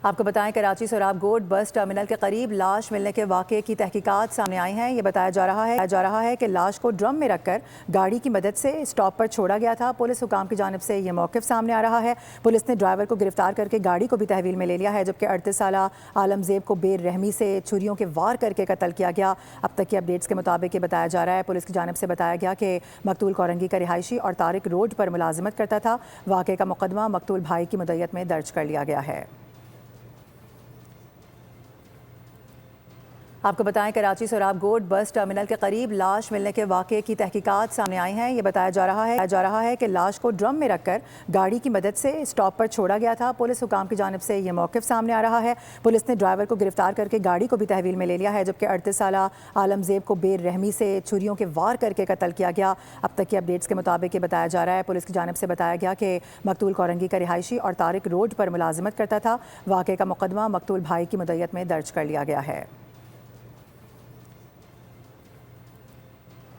आपको बताएं कराची सोराब गोड बस टर्मिनल के करीब लाश मिलने के वाक़े की तहकीकात सामने आई हैं। ये बताया जा रहा है कि लाश को ड्रम में रखकर गाड़ी की मदद से स्टॉप पर छोड़ा गया था। पुलिस हुकाम की जानिब से ये मौक़िफ़ सामने आ रहा है। पुलिस ने ड्राइवर को गिरफ्तार करके गाड़ी को भी तहवील में ले लिया है, जबकि 38 साला आलमजेब को बेरहमी से छुरियों के वार करके कत्ल किया गया। अब तक की अपडेट्स के मुताबिक ये बताया जा रहा है, पुलिस की जानिब से बताया गया कि मकतूल कोरंगी का रिहायशी और तारिक रोड पर मुलाजिमत करता था। वाक़े का मुकदमा मकतूल भाई की मुद्दत में दर्ज कर लिया गया है। आपको बताएं कराची सोराब गोड बस टर्मिनल के करीब लाश मिलने के वाक़े की तहकीकात सामने आई हैं। ये बताया जा रहा है कि लाश को ड्रम में रखकर गाड़ी की मदद से स्टॉप पर छोड़ा गया था। पुलिस हुकाम की जानिब से ये मौक़िफ़ सामने आ रहा है। पुलिस ने ड्राइवर को गिरफ्तार करके गाड़ी को भी तहवील में ले लिया है, जबकि 38 साला आलमजेब को बेरहमी से छुरियों के वार करके कत्ल किया गया। अब तक की अपडेट्स के मुताबिक ये बताया जा रहा है, पुलिस की जानिब से बताया गया कि मकतूल कोरंगी का रिहायशी और तारिक रोड पर मुलाजिमत करता था। वाक़े का मुकदमा मकतूल भाई की मुद्दत में दर्ज कर लिया गया है।